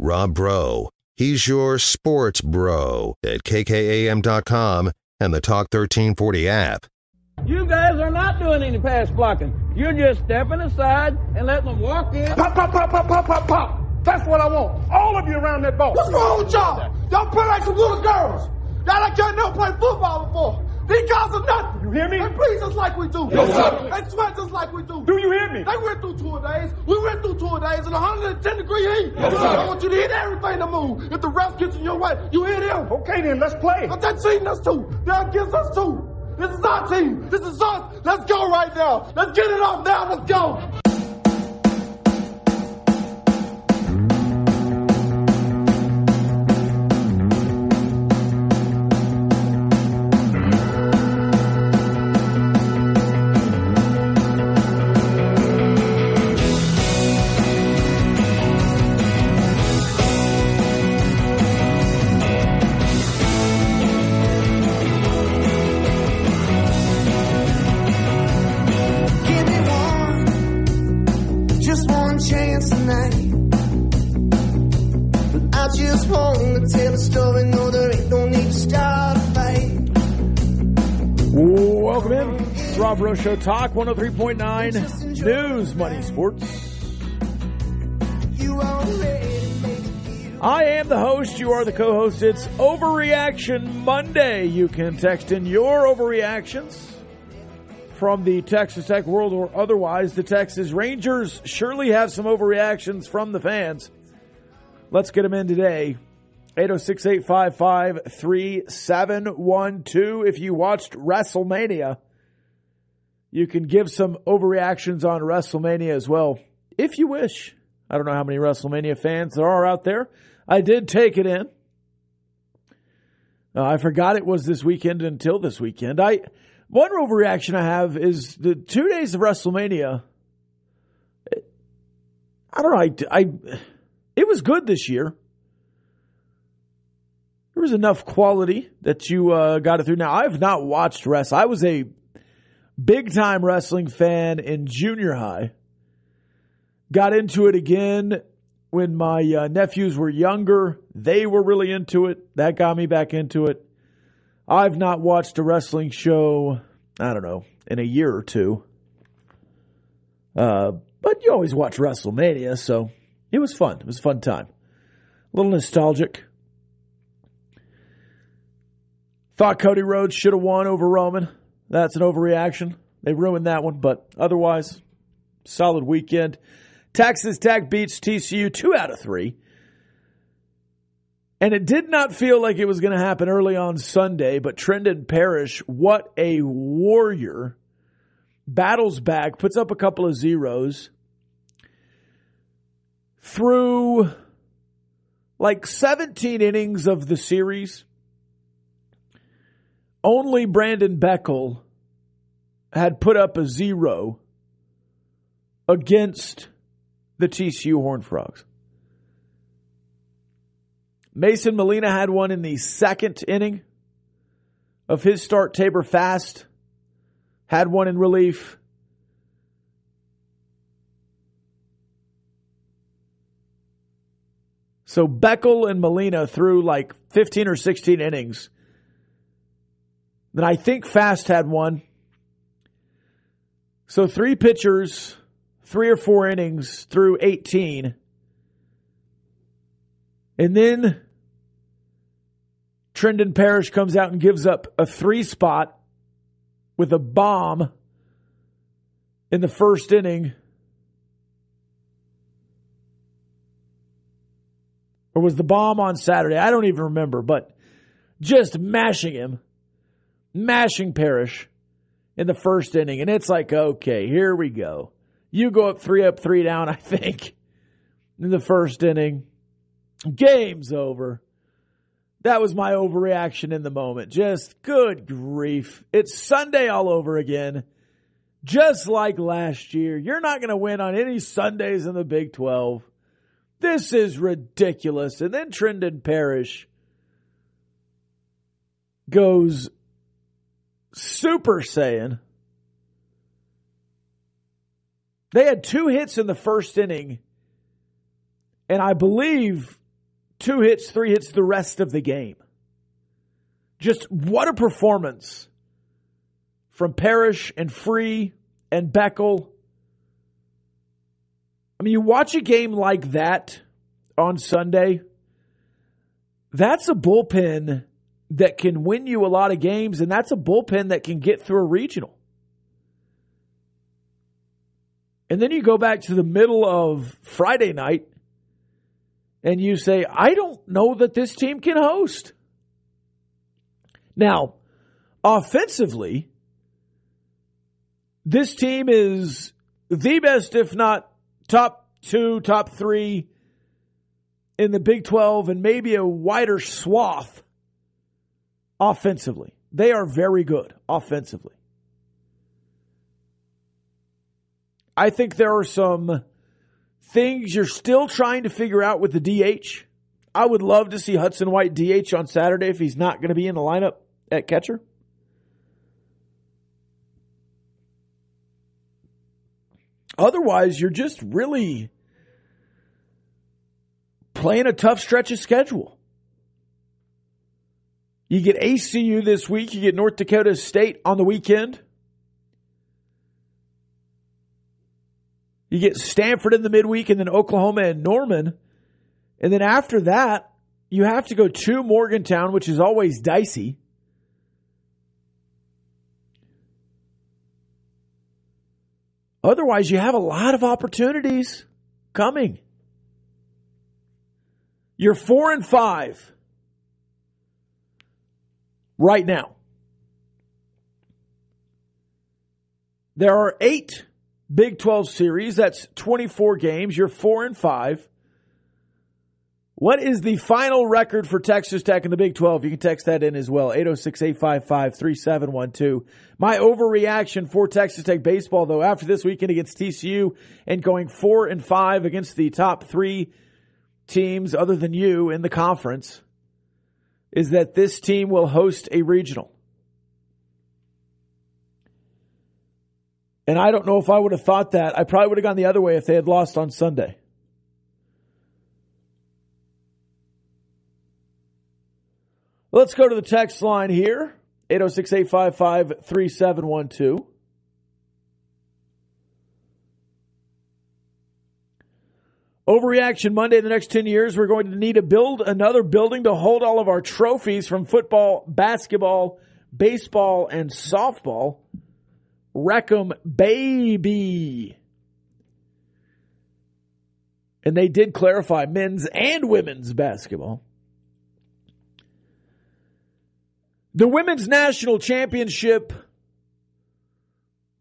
Rob Bro. He's your sports bro at KKAM.com and the Talk 1340 app. You guys are not doing any pass blocking. You're just stepping aside and letting them walk in. Pop, pop, pop, pop, pop, pop, pop. That's what I want. All of you around that ball. What's wrong with y'all? Y'all play like some little girls. Y'all like y'all never played football before. These guys are nothing. You hear me? They breathe just like we do. Yes, sir. They sweat just like we do. Do you hear me? They went through 2 days. We went through 2 days in 110-degree heat. Yes, sir. I want you to hit everything to move. If the ref gets in your way, you hit him. Okay, then, let's play. But they're cheating us too. They're against us too. This is our team. This is us. Let's go right now. Let's get it off now. Let's go. Welcome in. It's Rob Rowe Show Talk 103.9 News Money Sports. I am the host. You are the co-host. It's Overreaction Monday. You can text in your overreactions from the Texas Tech world or otherwise. The Texas Rangers surely have some overreactions from the fans. Let's get them in today. 806-855-3712. If you watched WrestleMania, you can give some overreactions on WrestleMania as well, if you wish. I don't know how many WrestleMania fans there are out there. I did take it in. I forgot it was this weekend until this weekend. One overreaction I have is the 2 days of WrestleMania. I don't know. It was good this year. There was enough quality that you got it through. Now, I've not watched wrestling. I was a big-time wrestling fan in junior high. Got into it again when my nephews were younger. They were really into it. That got me back into it. I've not watched a wrestling show, I don't know, in a year or two. But you always watch WrestleMania, so it was fun. It was a fun time. A little nostalgic. Thought Cody Rhodes should have won over Roman. That's an overreaction. They ruined that one, but otherwise, solid weekend. Texas Tech beats TCU 2 out of 3. And it did not feel like it was going to happen early on Sunday, but Trendon Parrish, what a warrior. Battles back, puts up a couple of zeros. Through like 17 innings of the series, only Brandon Beckel had put up a 0 against the TCU Horned Frogs. Mason Molina had one in the second inning of his start. Tabor Fast had one in relief. So Beckel and Molina threw like 15 or 16 innings. Then I think Fast had one. So 3 pitchers, 3 or 4 innings through 18. And then Trendon Parrish comes out and gives up a 3 spot with a bomb in the first inning. Or was the bomb on Saturday? I don't even remember, but just mashing him. Mashing Parrish in the first inning. And it's like, okay, here we go. You go up, 3 down, I think, in the first inning. Game's over. That was my overreaction in the moment. Just good grief. It's Sunday all over again. Just like last year. You're not going to win on any Sundays in the Big 12. This is ridiculous. And then Trendon Parrish goes Super Saiyan. They had 2 hits in the first inning. And I believe 2 hits, 3 hits the rest of the game. Just what a performance from Parrish and Free and Beckel. I mean, you watch a game like that on Sunday, that's a bullpen that can win you a lot of games, and that's a bullpen that can get through a regional. And then you go back to the middle of Friday night, and you say, I don't know that this team can host. Now, offensively, this team is the best, if not top 2, top 3 in the Big 12 and maybe a wider swath offensively. They are very good offensively. I think there are some things you're still trying to figure out with the DH. I would love to see Hudson White DH on Saturday if he's not going to be in the lineup at catcher. Otherwise, you're just really playing a tough stretch of schedule. You get ACU this week. You get North Dakota State on the weekend. You get Stanford in the midweek and then Oklahoma and Norman. And then after that, you have to go to Morgantown, which is always dicey. Otherwise, you have a lot of opportunities coming. You're 4-5 right now. There are 8 Big 12 series. That's 24 games. You're 4-5. What is the final record for Texas Tech in the Big 12? You can text that in as well. 806-855-3712. My overreaction for Texas Tech baseball, though, after this weekend against TCU and going 4-5 against the top 3 teams other than you in the conference, is that this team will host a regional. And I don't know if I would have thought that. I probably would have gone the other way if they had lost on Sunday. Let's go to the text line here. 806-855-3712. Overreaction Monday. In the next 10 years, we're going to need to build another building to hold all of our trophies from football, basketball, baseball, and softball. Wreck 'em, baby. And they did clarify men's and women's basketball. The women's national championship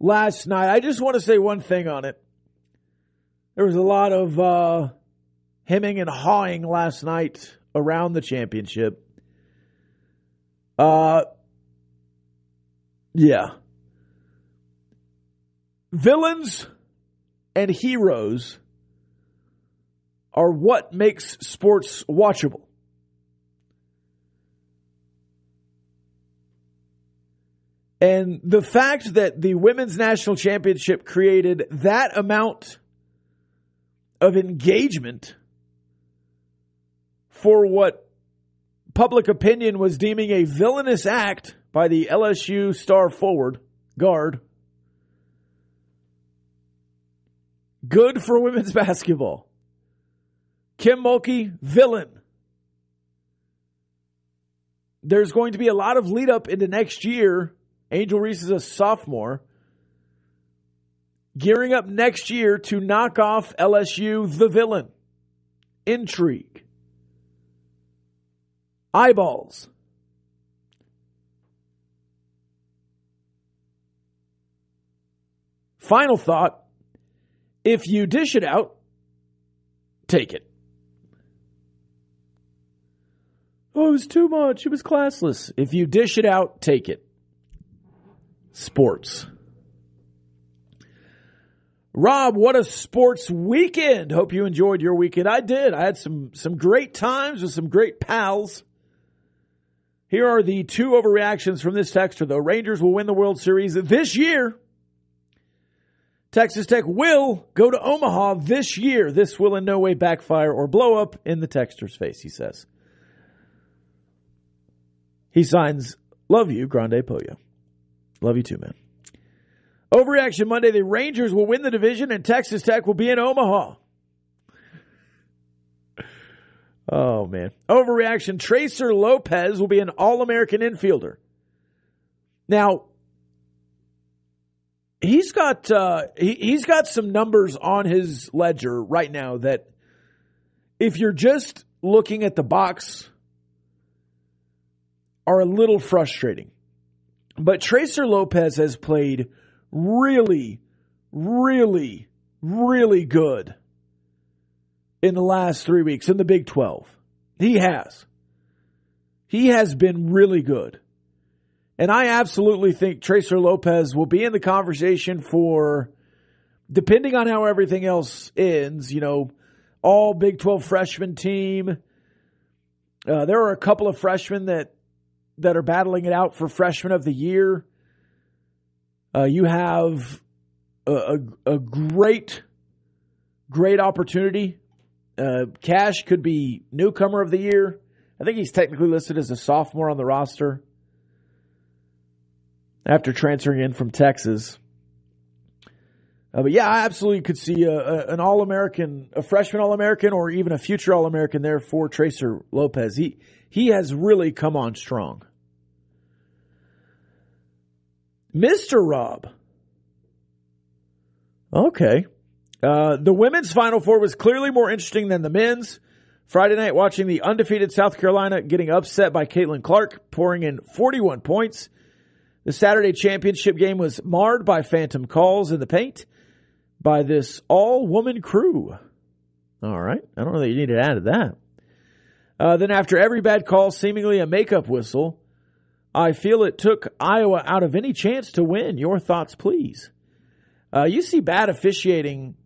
last night, I just want to say one thing on it. There was a lot of hemming and hawing last night around the championship. Yeah. Villains and heroes are what makes sports watchable. And the fact that the women's national championship created that amount of engagement for what public opinion was deeming a villainous act by the LSU star forward guard. Good for women's basketball. Kim Mulkey, villain. There's going to be a lot of lead up into next year. Angel Reese is a sophomore. Gearing up next year to knock off LSU, the villain. Intrigue. Eyeballs. Final thought. If you dish it out, take it. Oh, it was too much. It was classless. If you dish it out, take it. Sports. Rob, what a sports weekend. Hope you enjoyed your weekend. I did. I had some great times with some great pals. Here are the 2 overreactions from this texter, though. Rangers will win the World Series this year. Texas Tech will go to Omaha this year. This will in no way backfire or blow up in the texter's face, he says. He signs, love you, Grande Pollo. Love you too, man. Overreaction Monday, the Rangers will win the division and Texas Tech will be in Omaha. Oh, man. Overreaction, Tracer Lopez will be an All-American infielder. Now, he's got some numbers on his ledger right now that if you're just looking at the box are a little frustrating. But Tracer Lopez has played really, really, really good in the last 3 weeks in the Big 12. He has. He has been really good. And I absolutely think Tracer Lopez will be in the conversation for, depending on how everything else ends, all Big 12 freshman team. There are a couple of freshmen that are battling it out for freshman of the year. You have a great opportunity. Cash could be newcomer of the year. I think he's technically listed as a sophomore on the roster after transferring in from Texas. But yeah, I absolutely could see an All-American, a freshman All-American, or even a future All-American there for Tracer Lopez. He has really come on strong. Mr. Rob. Okay. The women's Final Four was clearly more interesting than the men's. Friday night, watching the undefeated South Carolina getting upset by Caitlin Clark, pouring in 41 points. The Saturday championship game was marred by phantom calls in the paint by this all-woman crew. All right. I don't know that you need to add to that. Then after every bad call, seemingly a makeup whistle, I feel it took Iowa out of any chance to win. Your thoughts, please. You see bad officiating,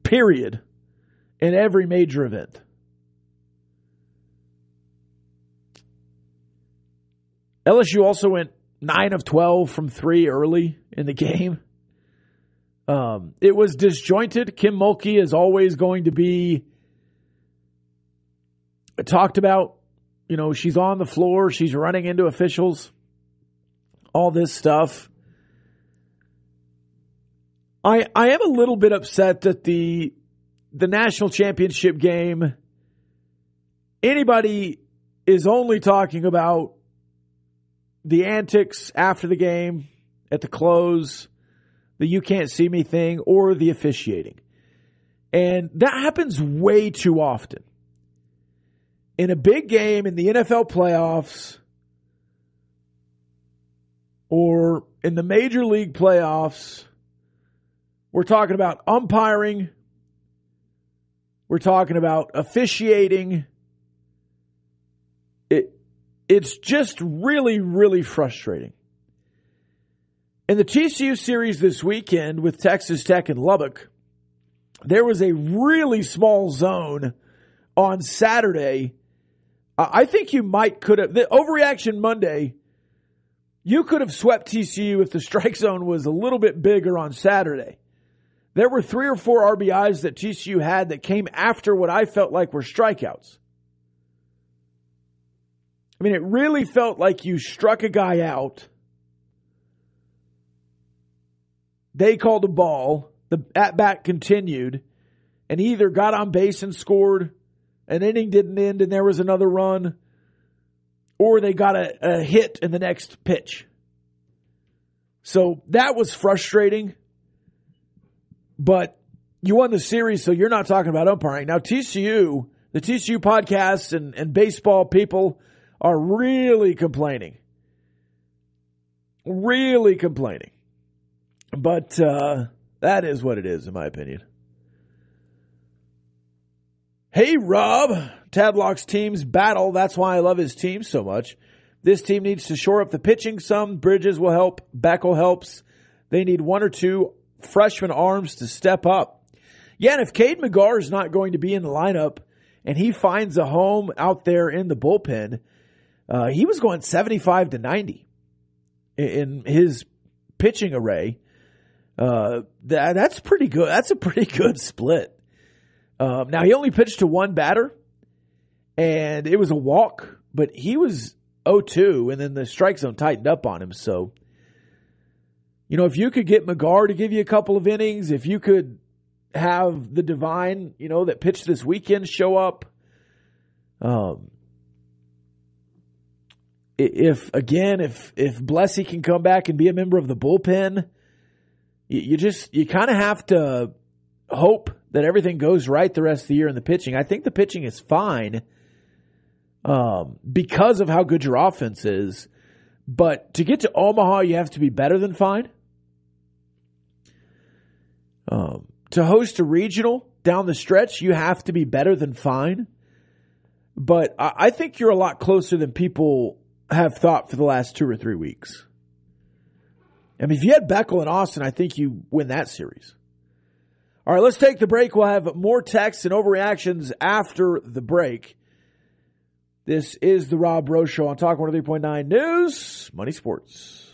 period, in every major event. LSU also went 9 of 12 from 3 early in the game. It was disjointed. Kim Mulkey is always going to be talked about. She's on the floor. She's running into officials. All this stuff. I am a little bit upset that the national championship game, anybody is only talking about the antics after the game, at the close, the you can't see me thing, or the officiating. And that happens way too often. In a big game in the NFL playoffs or in the Major League playoffs, we're talking about umpiring. We're talking about officiating. It's just really, really frustrating. In the TCU series this weekend with Texas Tech and Lubbock, there was a really small zone on Saturday. I think you could have, the Overreaction Monday, you could have swept TCU if the strike zone was a little bit bigger on Saturday. There were 3 or 4 RBIs that TCU had that came after what I felt like were strikeouts. I mean, it really felt like you struck a guy out. They called a ball. The at-bat continued. And he either got on base and scored, an inning didn't end and there was another run, or they got a hit in the next pitch. So that was frustrating. But you won the series, so you're not talking about umpiring. Now, TCU, the TCU podcasts and baseball people are really complaining. Really complaining. But that is what it is, in my opinion. Hey, Rob. Tadlock's teams battle. That's why I love his team so much. This team needs to shore up the pitching some. Bridges will help. Beckel helps. They need 1 or 2 freshman arms to step up. Yeah, and if Cade McGarr is not going to be in the lineup and he finds a home out there in the bullpen, he was going 75 to 90 in his pitching array, that's pretty good. That's a pretty good split. Now, he only pitched to one batter, and it was a walk, but he was 0-2, and then the strike zone tightened up on him. So, if you could get McGar to give you a couple of innings, if you could have the Divine, that pitched this weekend show up, if Blessy can come back and be a member of the bullpen, you kind of have to hope that everything goes right the rest of the year in the pitching. I think the pitching is fine because of how good your offense is. But to get to Omaha, you have to be better than fine. To host a regional down the stretch, you have to be better than fine. But I think you're a lot closer than people have thought for the last 2 or 3 weeks. I mean, if you had Beckel and Austin, I think you win that series. All right, let's take the break. We'll have more texts and overreactions after the break. This is the Rob Breaux Show on Talk 103.9 News, Money Sports.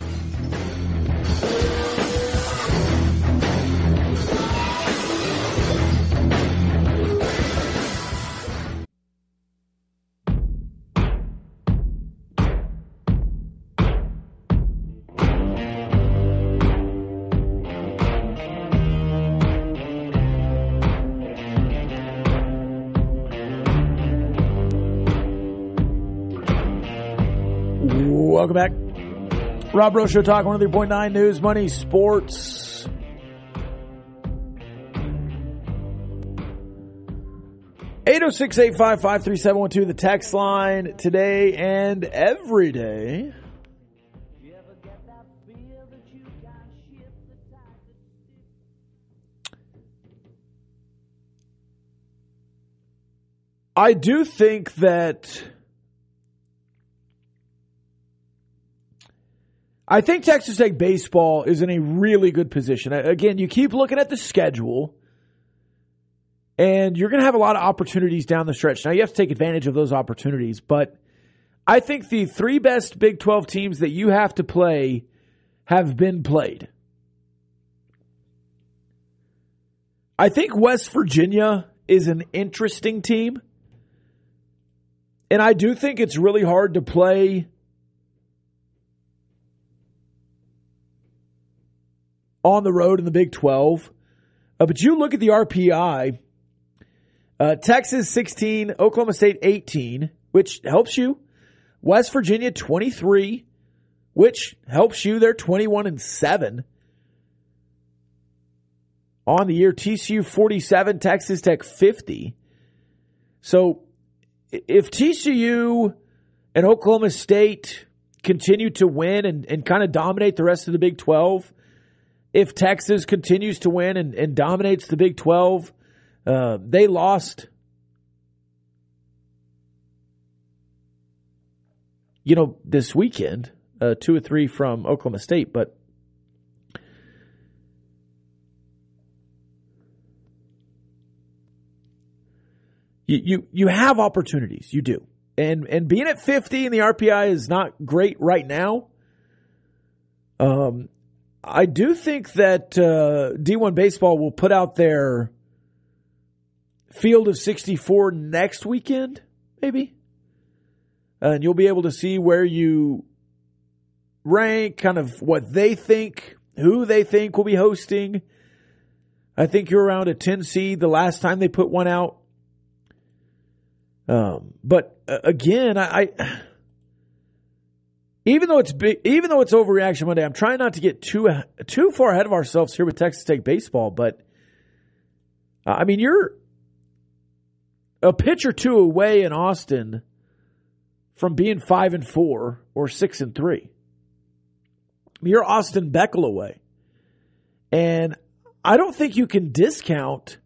Welcome back. Rob Breaux Show, Talk 103.9 News, Money, Sports. (806-855-3712), the text line today and every day. I do think that Texas Tech baseball is in a really good position. Again, you keep looking at the schedule, and you're going to have a lot of opportunities down the stretch. Now, you have to take advantage of those opportunities, but I think the 3 best Big 12 teams that you have to play have been played. I think West Virginia is an interesting team, and I do think it's really hard to play on the road in the Big 12. But you look at the RPI, Texas 16, Oklahoma State 18, which helps you. West Virginia 23, which helps you. They're 21-7 on the year. TCU 47, Texas Tech 50. So if TCU and Oklahoma State continue to win and kind of dominate the rest of the Big 12, if Texas continues to win and dominates the Big 12, they lost, this weekend, 2 or 3 from Oklahoma State. But you have opportunities. You do. And being at 50 in the RPI is not great right now. I do think that D1 Baseball will put out their field of 64 next weekend, maybe. And you'll be able to see where you rank, kind of what they think, who they think will be hosting. I think you're around a 10 seed the last time they put one out. But again, Even though it's Overreaction Monday, I'm trying not to get too far ahead of ourselves here with Texas Tech baseball. But you're a pitch or two away in Austin from being 5-4 or 6-3. You're Austin Beckel away, and I don't think you can discount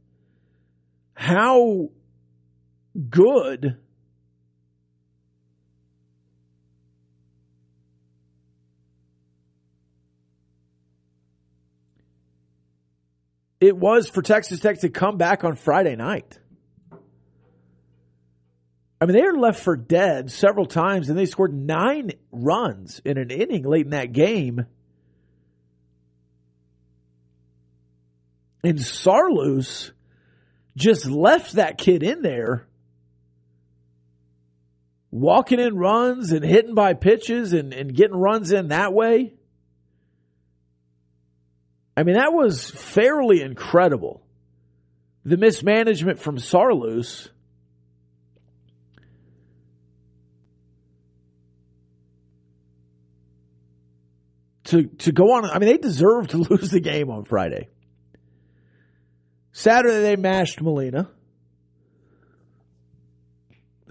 how good it was for Texas Tech to come back on Friday night. They were left for dead several times, and they scored 9 runs in an inning late in that game And Saarloos just left that kid in there, walking in runs and hitting by pitches and getting runs in that way. I mean, that was fairly incredible. The mismanagement from Saarloos. To go on, I mean, they deserved to lose the game on Friday. Saturday, they mashed Molina.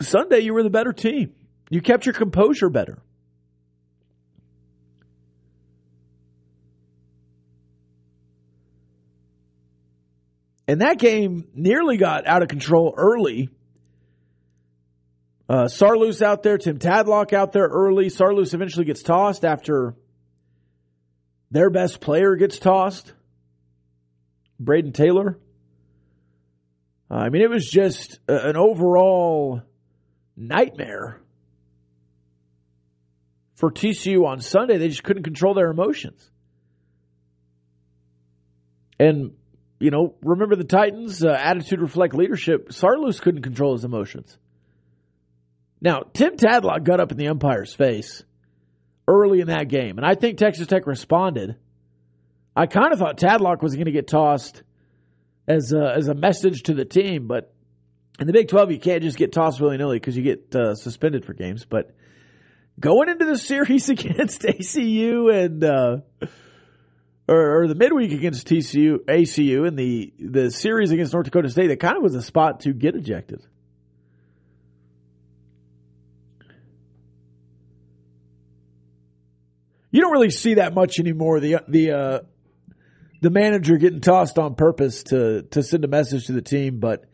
Sunday, you were the better team. You kept your composure better. And that game nearly got out of control early. Saarloos out there, Tim Tadlock out there early. Saarloos eventually gets tossed after their best player gets tossed, Braden Taylor. I mean, it was just an overall nightmare for TCU on Sunday. They just couldn't control their emotions. And, you know, remember the Titans, attitude reflect leadership. Saarloos couldn't control his emotions. Now, Tim Tadlock got up in the umpire's face early in that game, and I think Texas Tech responded. I kind of thought Tadlock was going to get tossed as a message to the team, but in the Big 12, you can't just get tossed willy-nilly because you get suspended for games. But going into the series against ACU and or the midweek against ACU and the series against North Dakota State, that kind of was a spot to get ejected. You don't really see that much anymore. The manager getting tossed on purpose to send a message to the team, but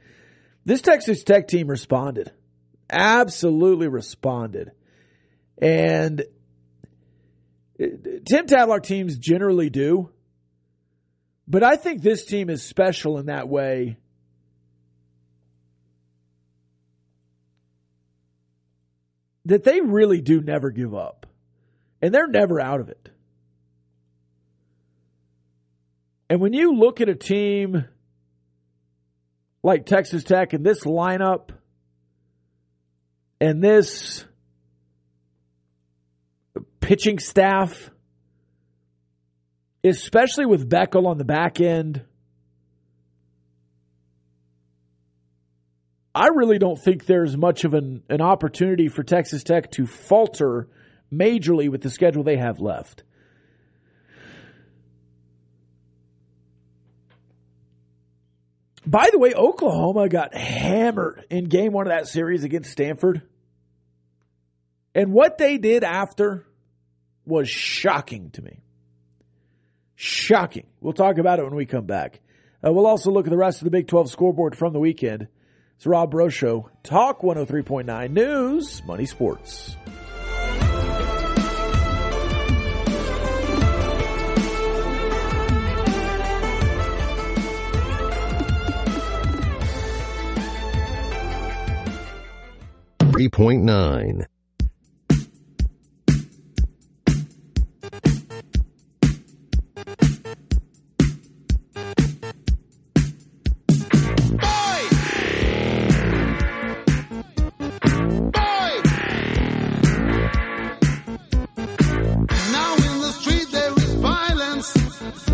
this Texas Tech team responded. Absolutely responded. And Tim Tadlock teams generally do, but I think this team is special in that way. That they really do never give up. And they're never out of it. And when you look at a team like Texas Tech and this lineup and this pitching staff, especially with Beckel on the back end, I really don't think there's much of an opportunity for Texas Tech to falter majorly with the schedule they have left. By the way, Oklahoma got hammered in game one of that series against Stanford. And what they did after was shocking to me. Shocking. We'll talk about it when we come back. We'll also look at the rest of the Big 12 scoreboard from the weekend. It's Rob Breaux Show, Talk 103.9 News, Money Sports. .9.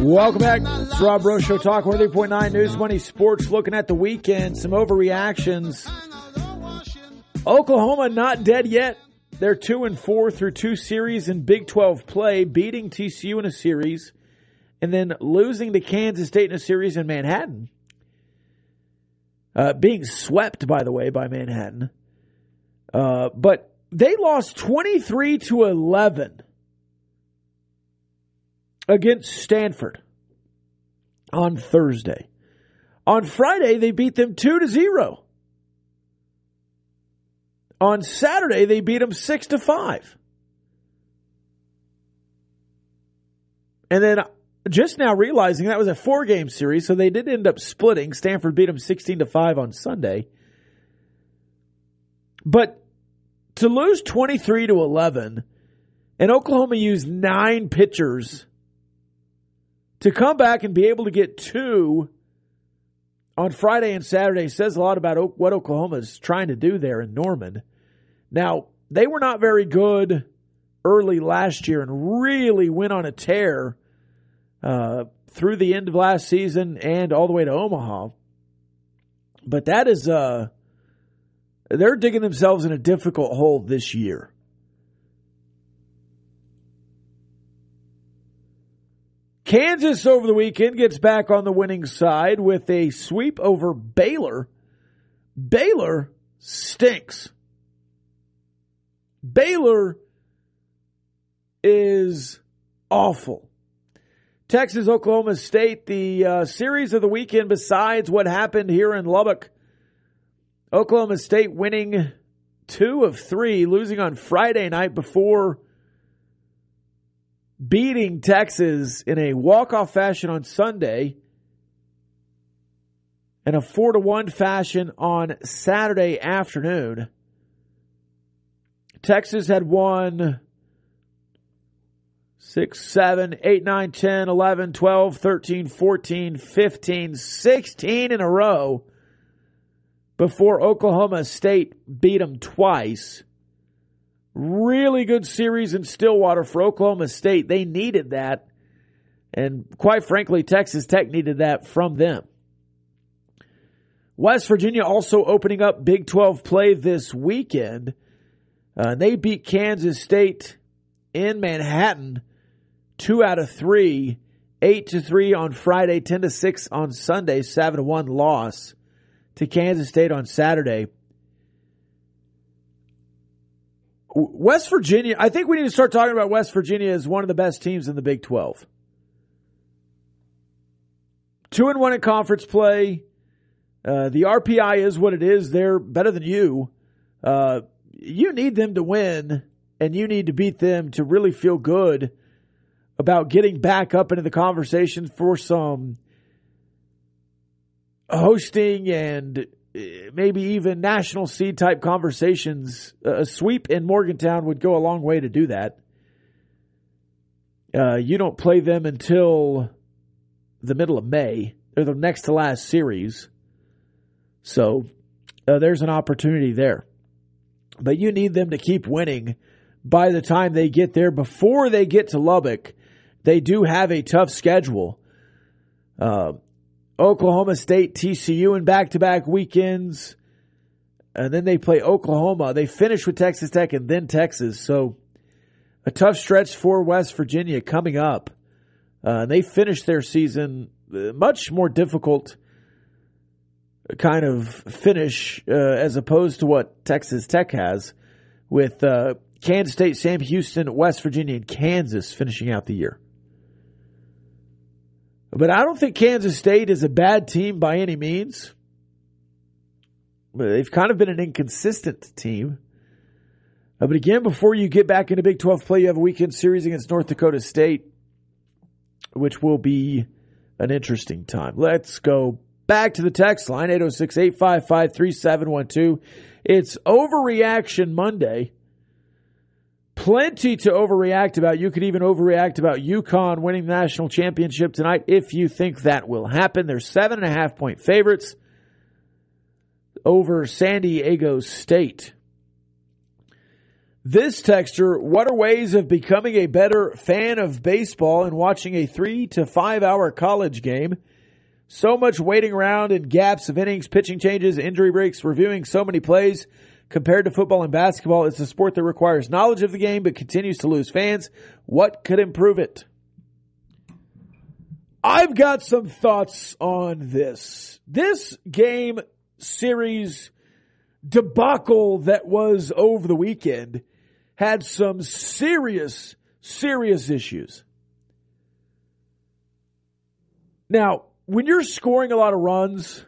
Welcome back. It's Rob Breaux Show, Talk 103.9 News, Money Sports. Looking at the weekend, some overreactions. Oklahoma not dead yet. They're 2-4 through two series in Big 12 play, beating TCU in a series, and then losing to Kansas State in a series in Manhattan. Being swept, by the way, by Manhattan. But they lost 23-11 against Stanford on Thursday. On Friday, they beat them 2-0. On Saturday, they beat them 6-5. And then just now realizing that was a 4-game series, so they did end up splitting. Stanford beat them 16-5 on Sunday. But to lose 23-11, and Oklahoma used 9 pitchers to come back and be able to get 2 on Friday and Saturday says a lot about what Oklahoma is trying to do there in Norman. Now, they were not very good early last year and really went on a tear through the end of last season and all the way to Omaha. But that is, they're digging themselves in a difficult hole this year. Kansas over the weekend gets back on the winning side with a sweep over Baylor. Baylor stinks. Baylor is awful. Texas, Oklahoma State, the series of the weekend besides what happened here in Lubbock. Oklahoma State winning 2 of 3, losing on Friday night before beating Texas in a walk-off fashion on Sunday and a 4-1 fashion on Saturday afternoon. Texas had won 6, 7, 8, 9, 10, 11, 12, 13, 14, 15, 16 in a row before Oklahoma State beat them twice. Really good series in Stillwater for Oklahoma State. They needed that. And quite frankly, Texas Tech needed that from them. West Virginia also opening up Big 12 play this weekend. They beat Kansas State in Manhattan 2 out of 3, 8-3 on Friday, 10-6 on Sunday, 7-1 loss to Kansas State on Saturday. West Virginia, I think we need to start talking about West Virginia as one of the best teams in the Big 12. 2-1 in conference play. The RPI is what it is. They're better than you. You need them to win, and you need to beat them to really feel good about getting back up into the conversation for some hosting and maybe even national seed type conversations. A sweep in Morgantown would go a long way to do that. You don't play them until the middle of May. They're the next to last series. So there's an opportunity there. But you need them to keep winning by the time they get there. Before they get to Lubbock, they do have a tough schedule. Oklahoma State, TCU in back-to-back weekends. And then they play Oklahoma. They finish with Texas Tech and then Texas. So a tough stretch for West Virginia coming up. They finish their season much more difficult kind of finish as opposed to what Texas Tech has with Kansas State, Sam Houston, West Virginia, and Kansas finishing out the year. But I don't think Kansas State is a bad team by any means. They've kind of been an inconsistent team. But again, before you get back into Big 12 play, you have a weekend series against North Dakota State, which will be an interesting time. Let's go back to the text line, 806-855-3712. It's Overreaction Monday. Plenty to overreact about. You could even overreact about UConn winning the national championship tonight if you think that will happen. They're 7.5-point favorites over San Diego State. This texter, what are ways of becoming a better fan of baseball and watching a 3 to 5 hour college game? So much waiting around and gaps of innings, pitching changes, injury breaks, reviewing so many plays. Compared to football and basketball, it's a sport that requires knowledge of the game but continues to lose fans. What could improve it? I've got some thoughts on this. This game series debacle that was over the weekend had some serious issues. Now, when you're scoring a lot of runs,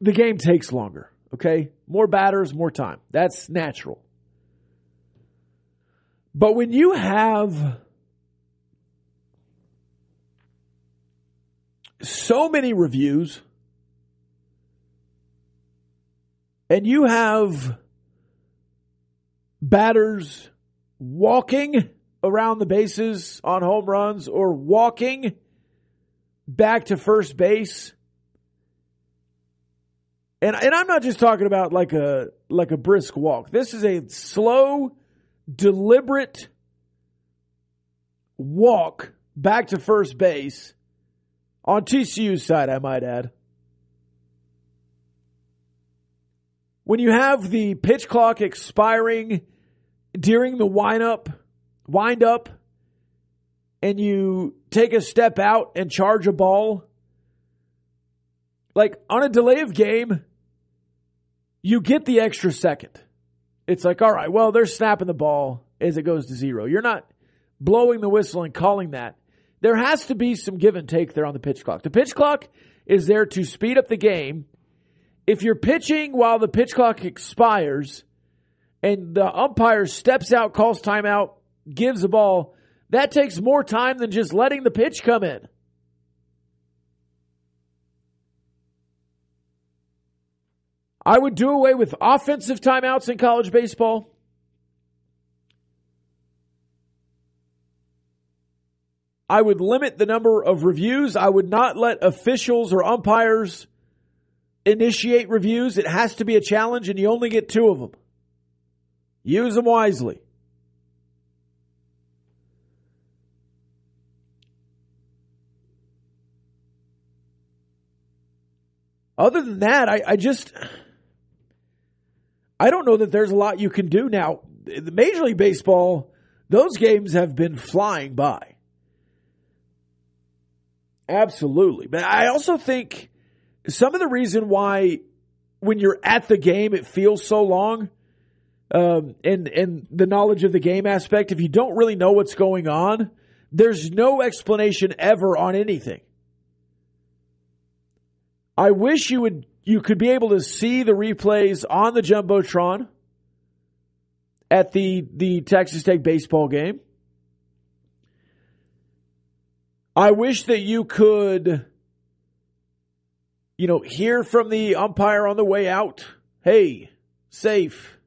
the game takes longer, okay? More batters, more time. That's natural. But when you have so many reviews and you have batters walking around the bases on home runs or walking back to first base. And I'm not just talking about like a brisk walk. This is a slow, deliberate walk back to first base on TCU's side, I might add. When you have the pitch clock expiring during the wind up, and you take a step out and charge a ball, like on a delay of game, you get the extra second. It's like, all right, well, they're snapping the ball as it goes to 0. You're not blowing the whistle and calling that. There has to be some give and take there on the pitch clock. The pitch clock is there to speed up the game. If you're pitching while the pitch clock expires and the umpire steps out, calls timeout, gives the ball, that takes more time than just letting the pitch come in. I would do away with offensive timeouts in college baseball. I would limit the number of reviews. I would not let officials or umpires initiate reviews. It has to be a challenge, and you only get 2 of them. Use them wisely. Other than that, I don't know that there's a lot you can do now. The Major League Baseball, those games have been flying by. Absolutely. But I also think some of the reason why when you're at the game it feels so long, and the knowledge of the game aspect, if you don't really know what's going on, there's no explanation ever on anything. I wish you could be able to see the replays on the Jumbotron at the Texas Tech baseball game. I wish that you could, hear from the umpire on the way out. Hey, safe.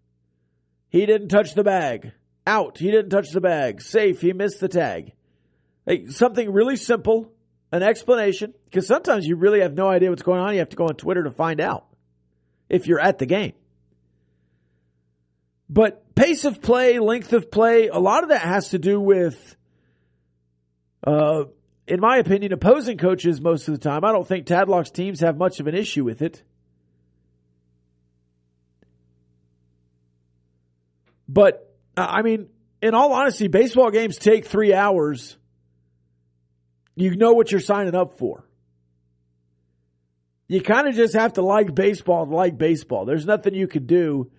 He didn't touch the bag. Out. He didn't touch the bag. Safe. He missed the tag. Hey, something really simple. An explanation, because sometimes you really have no idea what's going on. You have to go on Twitter to find out if you're at the game. But pace of play, length of play, a lot of that has to do with, in my opinion, opposing coaches most of the time. I don't think Tadlock's teams have much of an issue with it. But, in all honesty, baseball games take 3 hours. You know what you're signing up for. You kind of just have to like baseball to like baseball. There's nothing you can do.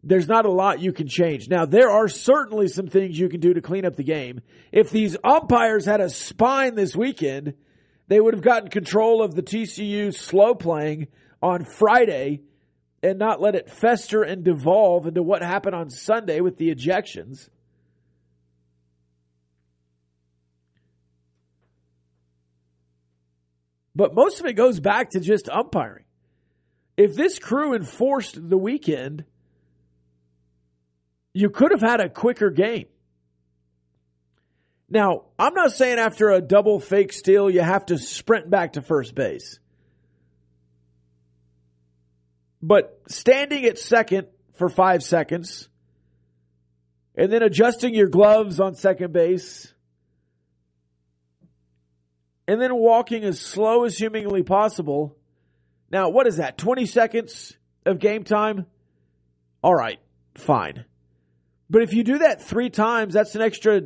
There's not a lot you can change. Now, there are certainly some things you can do to clean up the game. If these umpires had a spine this weekend, they would have gotten control of the TCU slow playing on Friday and not let it fester and devolve into what happened on Sunday with the ejections. But most of it goes back to just umpiring. If this crew enforced the weekend, you could have had a quicker game. Now, I'm not saying after a double fake steal you have to sprint back to first base. But standing at second for 5 seconds and then adjusting your gloves on second base and then walking as slow as humanly possible. Now, what is that? 20 seconds of game time? All right, fine. But if you do that 3 times, that's an extra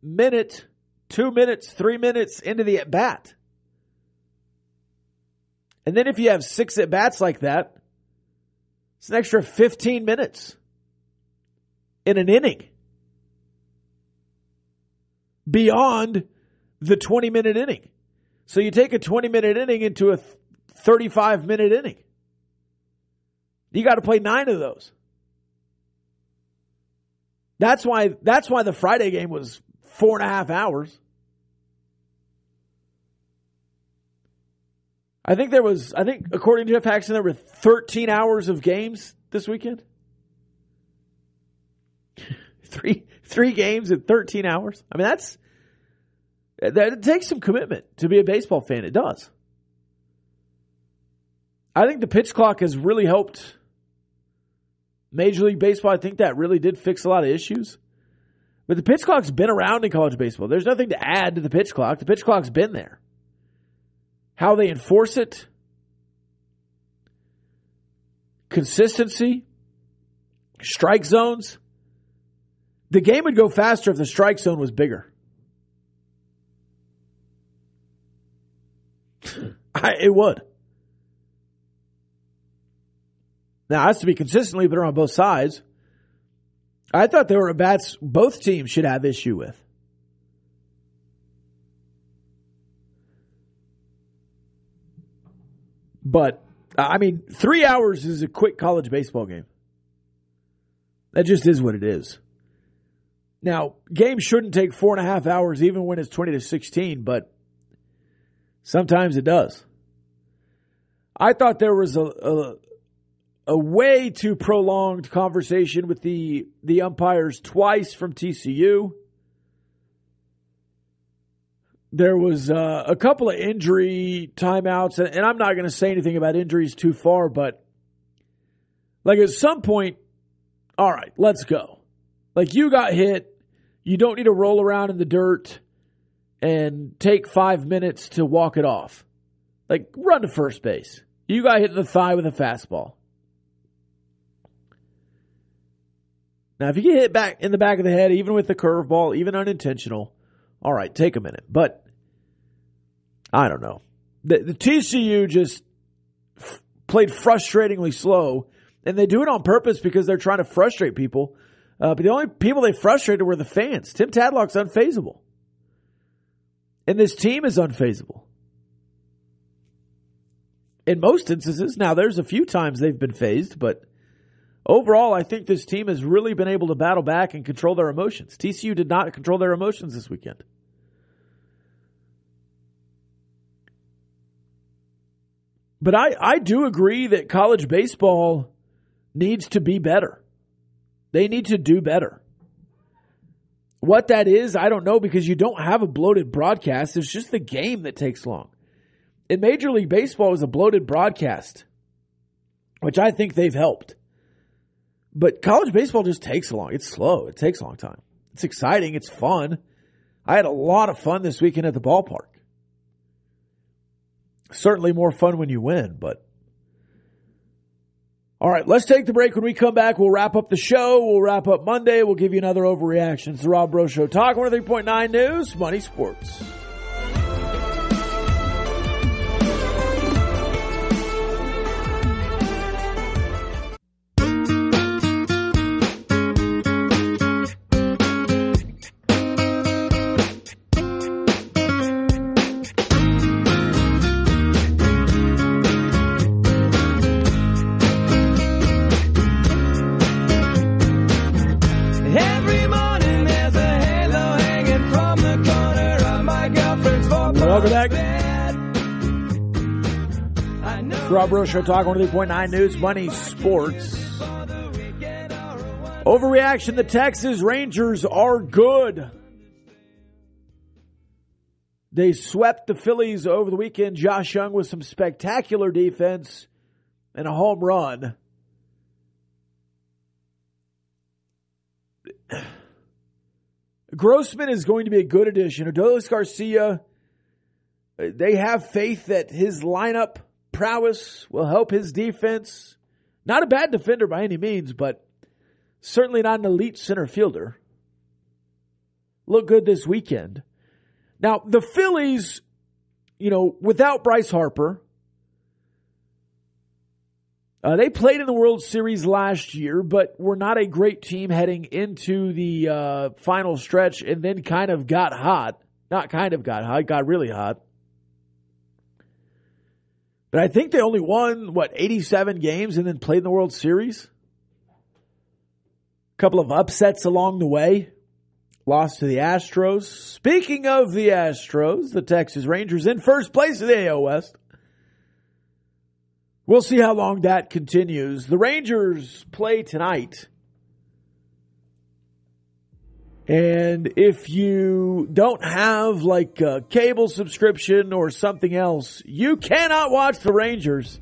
minute, 2 minutes, 3 minutes into the at-bat. And then if you have 6 at-bats like that, it's an extra 15 minutes in an inning. Beyond the 20-minute inning. So you take a 20-minute inning into a 35-minute inning. You got to play 9 of those. That's why the Friday game was 4.5 hours. I think according to Jeff Haxton, there were 13 hours of games this weekend. Three games in 13 hours. I mean, it takes some commitment to be a baseball fan. It does. I think the pitch clock has really helped Major League Baseball. I think that really did fix a lot of issues. But the pitch clock's been around in college baseball. There's nothing to add to the pitch clock. The pitch clock's been there. How they enforce it, consistency, strike zones. The game would go faster if the strike zone was bigger. It would. Now, it has to be consistently better on both sides. I thought there were bats both teams should have issue with. But, 3 hours is a quick college baseball game. That just is what it is. Now, games shouldn't take 4.5 hours even when it's 20-16, but sometimes it does. I thought there was a way too prolonged conversation with the umpires twice from TCU. There was a couple of injury timeouts, and I'm not going to say anything about injuries too far, but like at some point, all right, let's go. Like you got hit, you don't need to roll around in the dirt and take 5 minutes to walk it off. Like run to first base. You got hit in the thigh with a fastball. Now, if you get hit back in the back of the head, even with the curveball, even unintentional, all right, take a minute. But I don't know. The TCU just played frustratingly slow, and they do it on purpose because they're trying to frustrate people. But the only people they frustrated were the fans. Tim Tadlock's unfazable. And this team is unfazable. In most instances, now there's a few times they've been phased, but overall, I think this team has really been able to battle back and control their emotions. TCU did not control their emotions this weekend. But I do agree that college baseball needs to be better. They need to do better. What that is, I don't know, because you don't have a bloated broadcast. It's just the game that takes long. In Major League Baseball, it was a bloated broadcast, which I think they've helped. But college baseball just takes long. It's slow. It takes a long time. It's exciting. It's fun. I had a lot of fun this weekend at the ballpark. Certainly more fun when you win, but. All right, let's take the break. When we come back, we'll wrap up the show. We'll wrap up Monday. We'll give you another overreaction. It's the Rob Breaux Show. Talk 103.9 News, Money Sports. Welcome back. Rob Breaux Show, Talk 103.9 News, Money Sports. Overreaction, the Texas Rangers are good. They swept the Phillies over the weekend. Josh Young with some spectacular defense and a home run. Grossman is going to be a good addition. Adolis Garcia, they have faith that his lineup prowess will help his defense. Not a bad defender by any means, but certainly not an elite center fielder. Look good this weekend. Now, the Phillies, without Bryce Harper, they played in the World Series last year, but were not a great team heading into the final stretch and then kind of got hot. Not kind of got hot, got really hot. But I think they only won, 87 games and then played in the World Series? A couple of upsets along the way. Lost to the Astros. Speaking of the Astros, the Texas Rangers in first place in the AL West. We'll see how long that continues. The Rangers play tonight And if you don't have like a cable subscription or something else, you cannot watch the Rangers.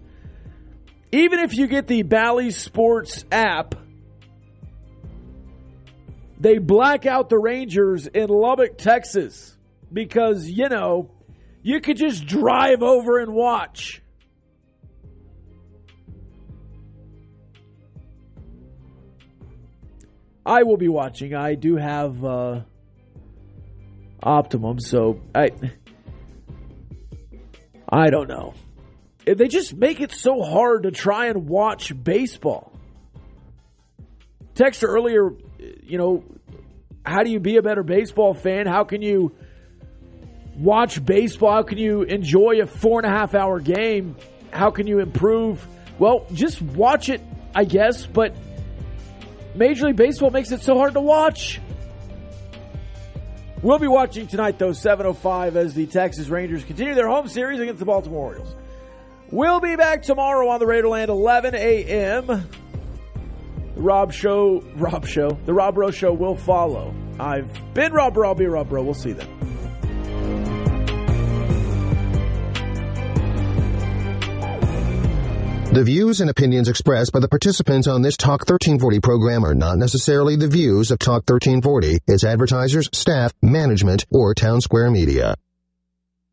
Even if you get the Bally Sports app, they black out the Rangers in Lubbock, Texas, because, you know, you could just drive over and watch. I will be watching. I do have Optimum, so I don't know. They just make it so hard to try and watch baseball. Texter earlier, you know, how do you be a better baseball fan? How can you watch baseball? How can you enjoy a 4.5-hour game? How can you improve? Well, just watch it, I guess, but Major League Baseball makes it so hard to watch. We'll be watching tonight, though, 7:05 as the Texas Rangers continue their home series against the Baltimore Orioles. We'll be back tomorrow on the Raiderland, 11 a.m. The Rob Bro Show will follow. I've been Rob Bro. I'll be Rob Bro. We'll see you then. The views and opinions expressed by the participants on this Talk 1340 program are not necessarily the views of Talk 1340, its advertisers, staff, management, or Town Square Media.